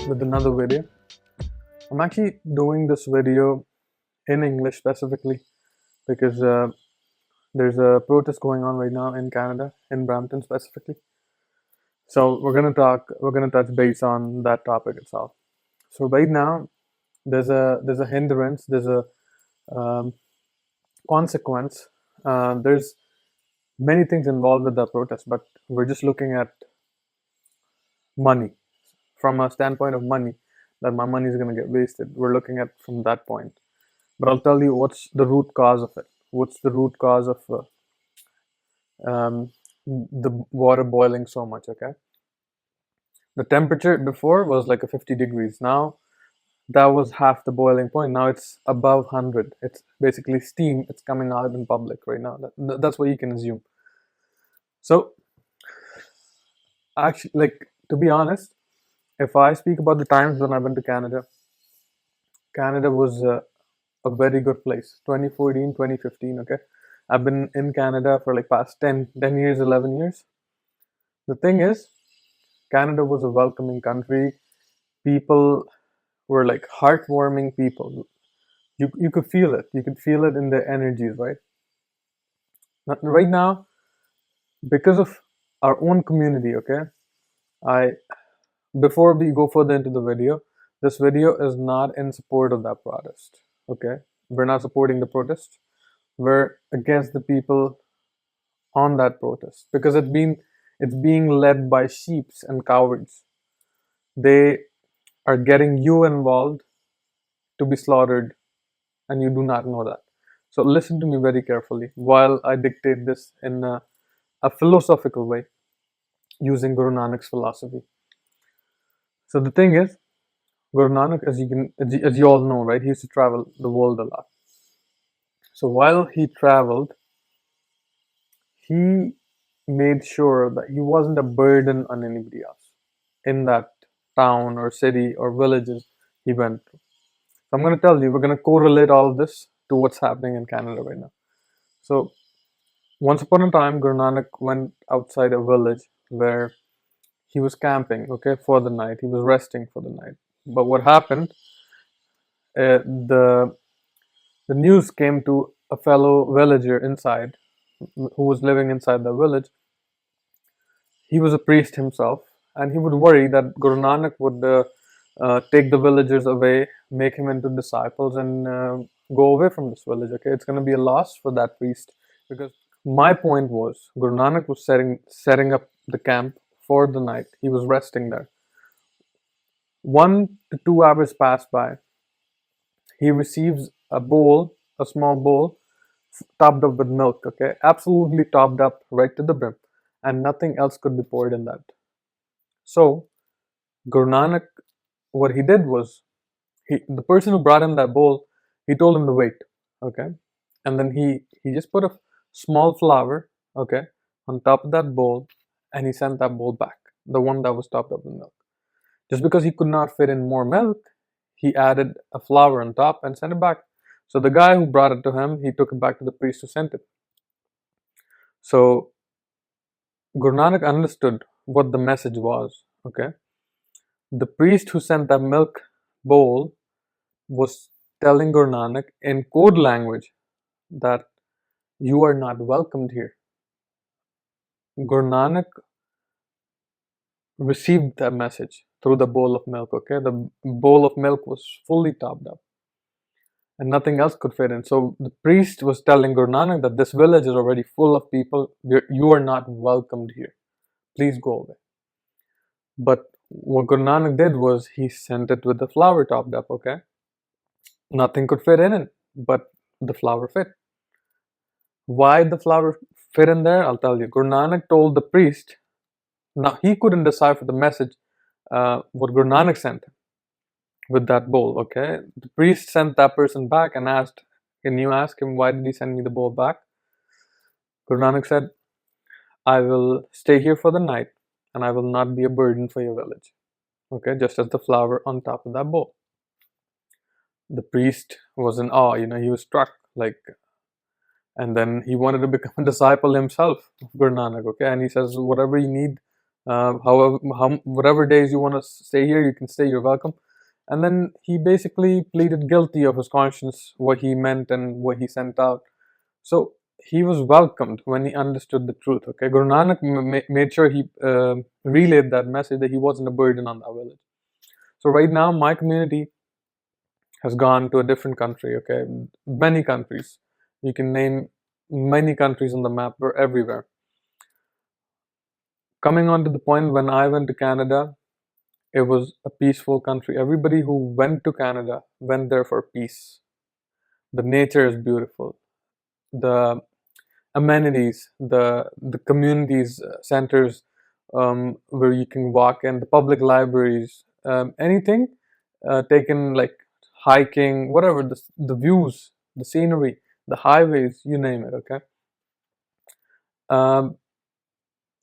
with another video. I'm actually doing this video in English specifically because there's a protest going on right now in Canada, in Brampton specifically. So we're gonna touch base on that topic itself. So right now there's a hindrance, there's a um, consequence. There's many things involved with that protest, but we're just looking at money from a standpoint of money, that my money is going to get wasted. We're looking at from that point. But I'll tell you what's the root cause of it. What's the root cause of the water boiling so much? Okay, the temperature before was like a 50 degrees. Now that was half the boiling point. Now it's above 100. It's basically steam. It's coming out in public right now. That's what you can assume. So actually, like, to be honest, if I speak about the times when I went to Canada, Canada was a very good place. 2014, 2015. Okay, I've been in Canada for like past 10 years, 11 years. The thing is, Canada was a welcoming country. People were like heartwarming people. You could feel it. You could feel it in their energies, right? Right now, because of our own community, okay, I before we go further into the video, this video is not in support of that protest. Okay, we're not supporting the protest. We're against the people on that protest because it's being led by sheeps and cowards. They are getting you involved to be slaughtered, and you do not know that. So listen to me very carefully while I dictate this in a philosophical way using Guru Nanak's philosophy. So the thing is, Guru Nanak, as you all know, right? He used to travel the world a lot. So while he traveled, he made sure that he wasn't a burden on anybody else in that town or city or villages he went to. So I'm going to tell you, we're going to correlate all of this to what's happening in Canada right now. So once upon a time, Guru Nanak went outside a village where he was camping, okay, for the night. He was resting for the night. But what happened? The news came to a fellow villager inside, who was living inside the village. He was a priest himself, and he would worry that Guru Nanak would take the villagers away, make him into disciples, and go away from this village. Okay, it's going to be a loss for that priest, because my point was Guru Nanak was setting up the camp for the night. He was resting there. 1 to 2 hours pass by. He receives a small bowl, topped up with milk. Okay, absolutely topped up right to the brim, and nothing else could be poured in that. So Guru Nanak, what he did was, the person who brought him that bowl, he told him to wait, okay, and then he just put a small flower, okay, on top of that bowl, and he sent that bowl back, the one that was topped up with milk. Just because he could not fit in more milk, he added a flower on top and sent it back. So the guy who brought it to him, he took it back to the priest who sent it. So Guru Nanak understood what the message was, okay. The priest who sent that milk bowl was telling Guru Nanak in code language that you are not welcomed here. Guru Nanak received that message through the bowl of milk, okay. The bowl of milk was fully topped up and nothing else could fit in. So the priest was telling Guru Nanak that this village is already full of people. You are not welcomed here. Please go away. But what Guru Nanak did was he sent it with the flower topped up, okay. Nothing could fit in it, but the flower fit. Why the flower fit in there? I'll tell you. Guru Nanak told the priest, now he couldn't decipher the message, what Guru Nanak sent with that bowl, okay. The priest sent that person back and asked, can you ask him why did he send me the bowl back? Guru Nanak said, I will stay here for the night and I will not be a burden for your village, okay, just as the flower on top of that bowl. The priest was in awe, he was struck, like, and then he wanted to become a disciple himself of Guru Nanak, okay, and he says, whatever you need, However, whatever days you want to stay here, you can stay. You're welcome. And then he basically pleaded guilty of his conscience, what he meant and what he sent out. So he was welcomed when he understood the truth. Okay, Guru Nanak made sure he relayed that message that he wasn't a burden on that village. So right now, my community has gone to a different country. Okay, many countries. You can name many countries on the map. We're everywhere. Coming on to the point, when I went to Canada, it was a peaceful country. Everybody who went to Canada went there for peace. The nature is beautiful. The amenities, the communities centers where you can walk in, the public libraries, anything taken like hiking, whatever, the views, the scenery, the highways, you name it. Okay, um,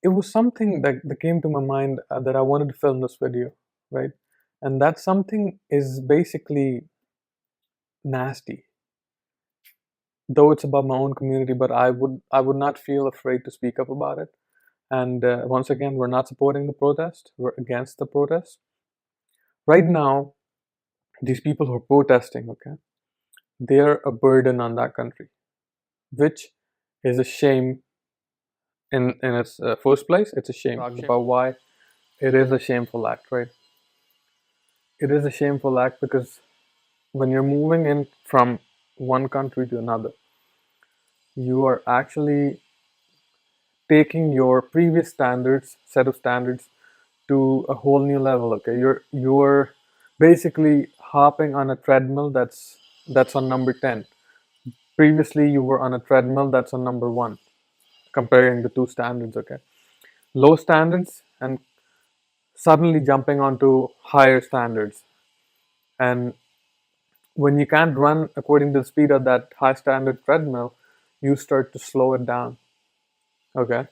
it was something that came to my mind that I wanted to film this video, right? And that something is basically nasty, though it's about my own community. But I would not feel afraid to speak up about it. And once again, we're not supporting the protest. We're against the protest. Right now, these people who are protesting, okay, they're a burden on that country, which is a shame in its first place. It's a shame. About why it is a shameful act, right? It is a shameful act because when you're moving in from one country to another, you are actually taking your previous set of standards, to a whole new level. Okay, you're basically hopping on a treadmill that's on number 10. Previously you were on a treadmill that's on number 1, comparing the two standards. Okay, low standards and suddenly jumping onto higher standards. And when you can't run according to the speed of that high standard treadmill, you start to slow it down. Okay,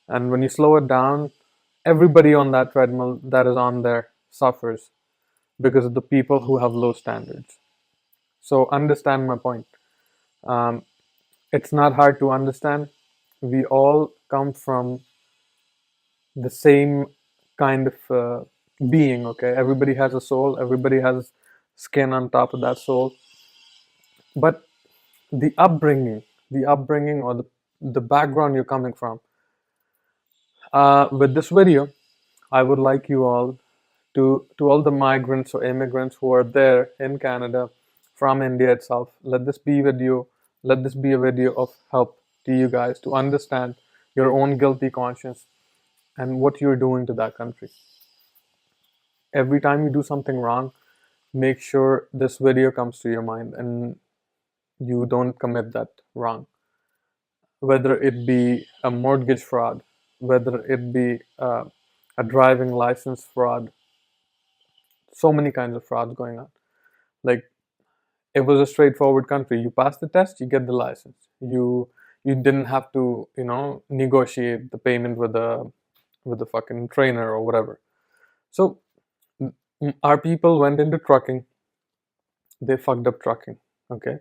and when you slow it down, everybody on that treadmill that is on there suffers because of the people who have low standards. So understand my point. Um, it's not hard to understand. We all come from the same kind of being. Okay, everybody has a soul. Everybody has skin on top of that soul. But the upbringing or the background you're coming from. With this video, I would like you all to all the migrants or immigrants who are there in Canada from India itself. Let this be a video of help to you guys to understand your own guilty conscience and what you're doing to that country. Every time you do something wrong, make sure this video comes to your mind and you don't commit that wrong. Whether it be a mortgage fraud, whether it be a driving license fraud, so many kinds of frauds going on. Like, it was a straightforward country. You pass the test, you get the license. You didn't have to, negotiate the payment with the fucking trainer or whatever. So our people went into trucking. They fucked up trucking. Okay,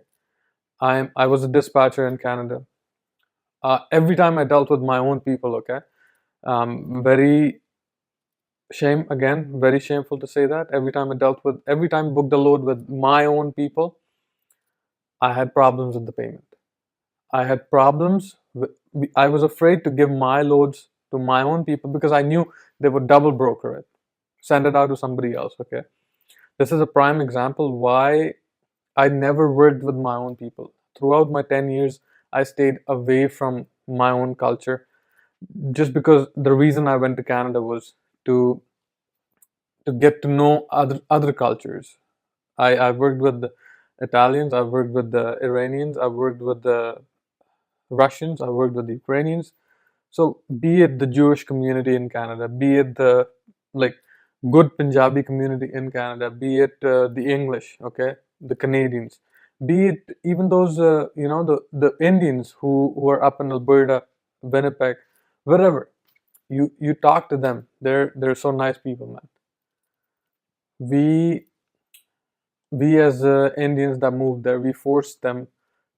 I was a dispatcher in Canada. Every time I dealt with my own people, okay, very very shameful to say that. Every time I booked a load with my own people, I had problems with the payment. I had problems. I was afraid to give my loads to my own people because I knew they would double broker it, send it out to somebody else. Okay, this is a prime example why I never worked with my own people. Throughout my 10 years, I stayed away from my own culture, just because the reason I went to Canada was to to get to know other cultures. I've worked with the Italians, I've worked with the Iranians, I've worked with the Russians, I've worked with the Ukrainians. So be it the Jewish community in Canada, be it the like good Punjabi community in Canada, be it the English, okay, the Canadians, be it even those the Indians who are up in Alberta, Winnipeg, wherever. You talk to them. They're so nice people, man. We we as Indians that moved there, we forced them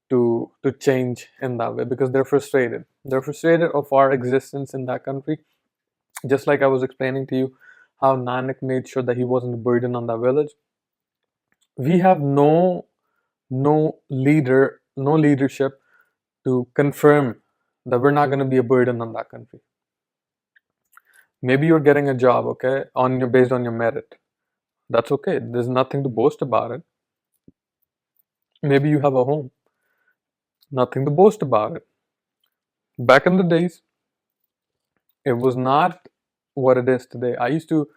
to change in that way because they're frustrated. They're frustrated of our existence in that country. Just like I was explaining to you how Nanak made sure that he wasn't a burden on that village. We have no leadership to confirm that we're not going to be a burden on that country. Maybe you're getting a job, okay, based on your merit. That's okay. There's nothing to boast about it. Maybe you have a home. Nothing to boast about it. Back in the days, it was not what it is today. I used to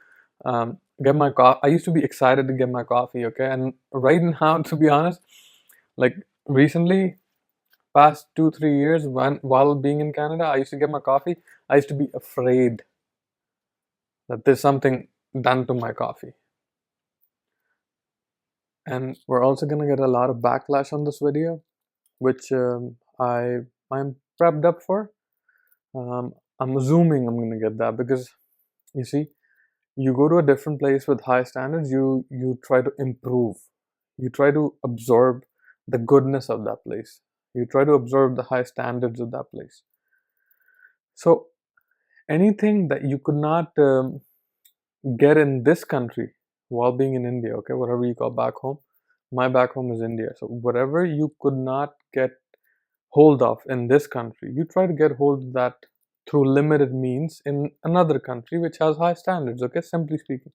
get my coffee. I used to be excited to get my coffee, okay? And right now, to be honest, like recently, past 2-3 years, while being in Canada, I used to get my coffee. I used to be afraid that there's something done to my coffee. And we're also gonna get a lot of backlash on this video, which I'm prepped up for. I'm assuming I'm gonna get that because you see, you go to a different place with high standards, you try to improve, you try to absorb the goodness of that place, you try to absorb the high standards of that place. So anything that you could not get in this country while being in India, okay, whatever you call back home, my back home is India, so whatever you could not get hold of in this country, you try to get hold of that through limited means in another country which has high standards, okay, simply speaking.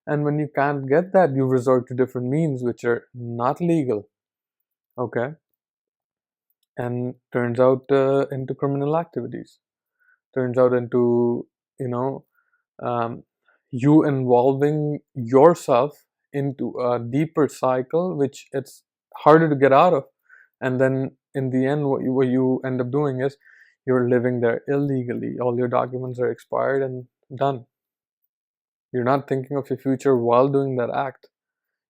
And when you can't get that, you resort to different means which are not legal, okay, and turns out into criminal activities, turns out into, you know, um, you involving yourself into a deeper cycle which it's harder to get out of. And then in the end, what you end up doing is you're living there illegally. All your documents are expired and done. You're not thinking of your future while doing that act.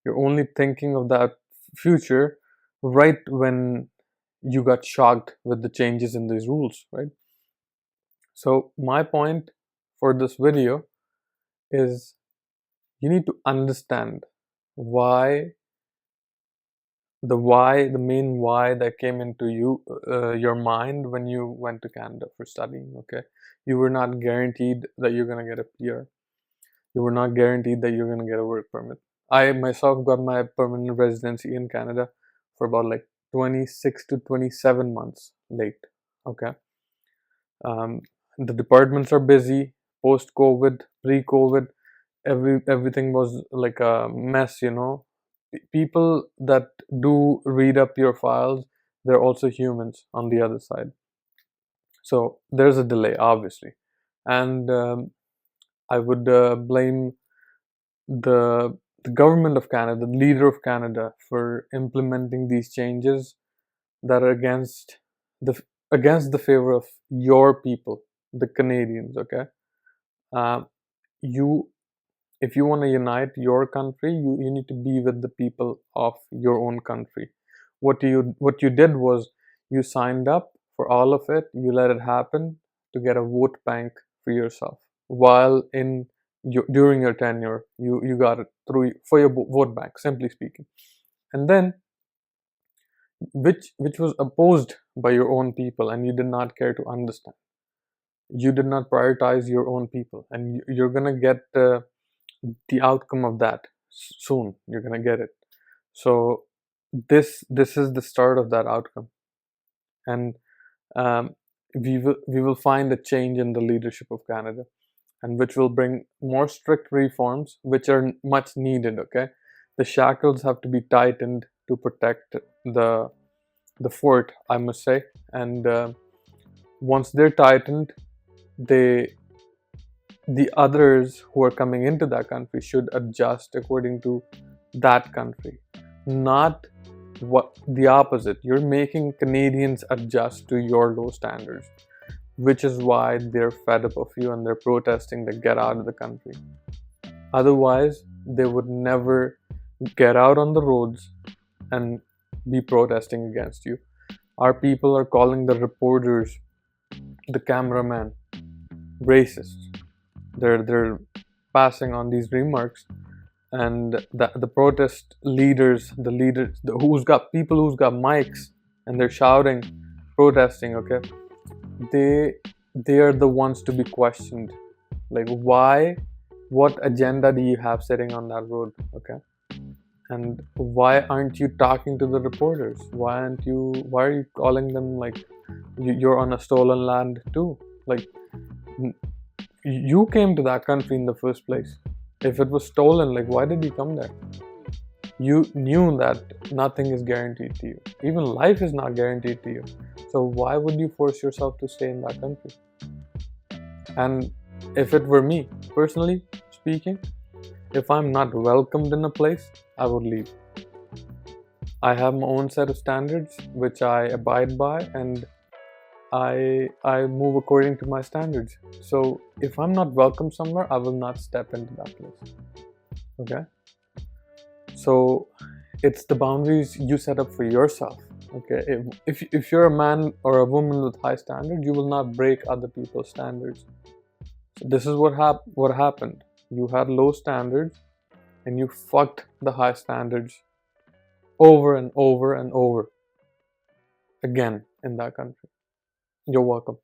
You're only thinking of that future right when you got shocked with the changes in these rules, right? So my point for this video is you need to understand why the main why that came into your mind when you went to Canada for studying, okay? You were not guaranteed that you're going to get a PR. You were not guaranteed that you're going to get a work permit. I myself got my permanent residency in Canada for about like 26 to 27 months late, okay? The departments are busy, post-COVID, pre-COVID, everything was like a mess, you know. People that do read up your files, they're also humans on the other side. So there's a delay, obviously. And I would blame the government of Canada, the leader of Canada, for implementing these changes that are the against the favor of your people, the Canadians. Okay, uh, you if you want to unite your country, you need to be with the people of your own country. What you did was you signed up for all of it. You let it happen to get a vote bank for yourself while during your tenure, you got it through for your vote bank, simply speaking. And then which was opposed by your own people, and you did not care to understand. You did not prioritize your own people, and you're gonna get the outcome of that soon. You're gonna get it. So this is the start of that outcome, and we will find a change in the leadership of Canada, and which will bring more strict reforms, which are much needed. Okay, the shackles have to be tightened to protect the fort, I must say, and once they're tightened, the others who are coming into that country should adjust according to that country, not what the opposite. You're making Canadians adjust to your low standards, which is why they're fed up of you and they're protesting to get out of the country. Otherwise, they would never get out on the roads and be protesting against you. Our people are calling the reporters, the cameraman, racist. They're passing on these remarks, and the protest leaders, who's got mics and they're shouting, protesting. Okay, they are the ones to be questioned. Like, why? What agenda do you have sitting on that road? Okay. And why aren't you talking to the reporters? Why are you calling them like you're on a stolen land too? Like, you came to that country in the first place. If it was stolen, like, why did you come there? You knew that nothing is guaranteed to you. Even life is not guaranteed to you. So why would you force yourself to stay in that country? And if it were me, personally speaking, if I'm not welcomed in a place, I would leave. I have my own set of standards which I abide by, and I move according to my standards. So if I'm not welcome somewhere, I will not step into that place. Okay? So it's the boundaries you set up for yourself. Okay? If you're a man or a woman with high standards, you will not break other people's standards. So this is what happened. You had low standards and you fucked the high standards over and over and over again in that country. You're welcome.